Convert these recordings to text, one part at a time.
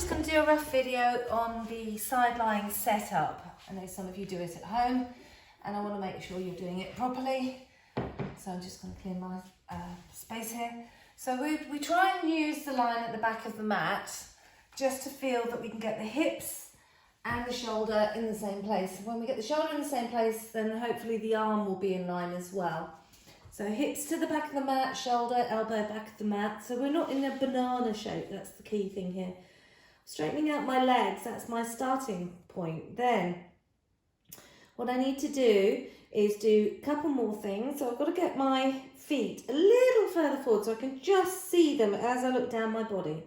just going to do a rough video on the side lying setup. I know some of you do it at home and I want to make sure you're doing it properly. So I'm just going to clear my space here. So we try and use the line at the back of the mat just to feel that we can get the hips and the shoulder in the same place. When we get the shoulder in the same place, then hopefully the arm will be in line as well. So hips to the back of the mat, shoulder, elbow back of the mat. So we're not in a banana shape, that's the key thing here. Straightening out my legs, that's my starting point. Then what I need to do is do a couple more things. So I've got to get my feet a little further forward so I can just see them as I look down my body.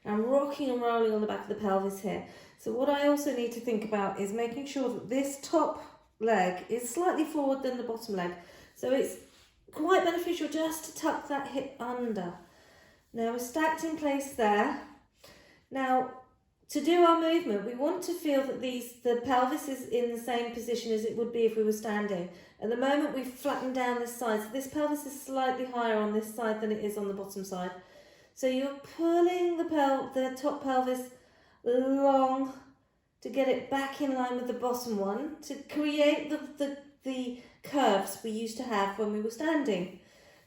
I'm rocking and rolling on the back of the pelvis here. So what I also need to think about is making sure that this top leg is slightly forward than the bottom leg. So it's quite beneficial just to tuck that hip under. Now we're stacked in place there. Now to do our movement, we want to feel that the pelvis is in the same position as it would be if we were standing. At the moment we've flattened down this side, so this pelvis is slightly higher on this side than it is on the bottom side. So you're pulling the top pelvis long to get it back in line with the bottom one to create the curves we used to have when we were standing.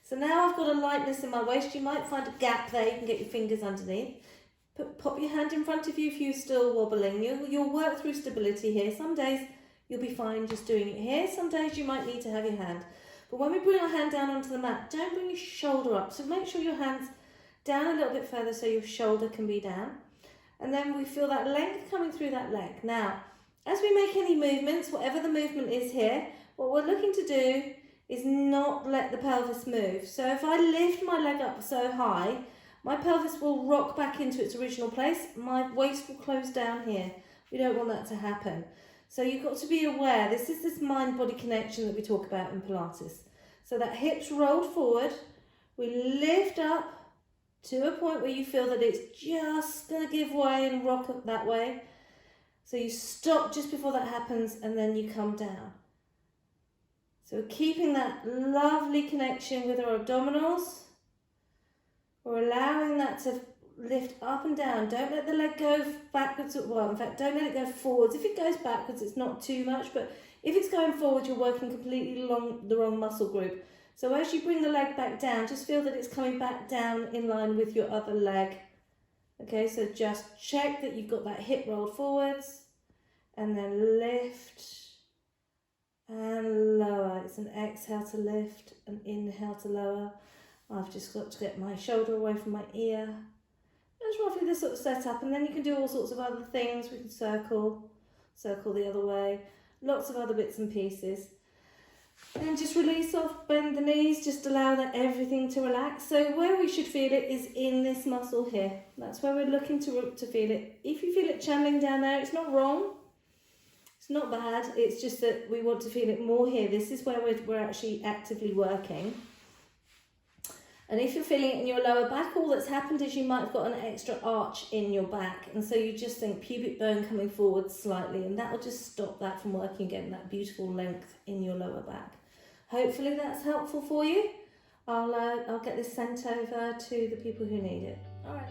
So now I've got a lightness in my waist. You might find a gap there, you can get your fingers underneath. Pop your hand in front of you if you're still wobbling. You'll work through stability here. Some days you'll be fine just doing it here. Some days you might need to have your hand. But when we bring our hand down onto the mat, don't bring your shoulder up. So make sure your hand's down a little bit further so your shoulder can be down. And then we feel that length coming through that leg. Now, as we make any movements, whatever the movement is here, what we're looking to do is not let the pelvis move. So if I lift my leg up so high, my pelvis will rock back into its original place. My waist will close down here. We don't want that to happen. So you've got to be aware, this is this mind-body connection that we talk about in Pilates. So that hips rolled forward, we lift up to a point where you feel that it's just going to give way and rock up that way. So you stop just before that happens and then you come down. So keeping that lovely connection with our abdominals. We're allowing that to lift up and down. Don't let the leg go backwards. Well, in fact, don't let it go forwards. If it goes backwards, it's not too much. But if it's going forward, you're working completely along the wrong muscle group. So as you bring the leg back down, just feel that it's coming back down in line with your other leg. Okay, so just check that you've got that hip rolled forwards. And then lift and lower. It's an exhale to lift, an inhale to lower. I've just got to get my shoulder away from my ear. That's roughly this sort of setup, and then you can do all sorts of other things. We can circle the other way, lots of other bits and pieces. And just release off, bend the knees, just allow everything to relax. So where we should feel it is in this muscle here. That's where we're looking to feel it. If you feel it channeling down there, it's not wrong. It's not bad. It's just that we want to feel it more here. This is where we're actually actively working. And if you're feeling it in your lower back, all that's happened is you might have got an extra arch in your back. And so you just think pubic bone coming forward slightly, and that will just stop that from working, getting that beautiful length in your lower back. Hopefully that's helpful for you. I'll get this sent over to the people who need it. All right.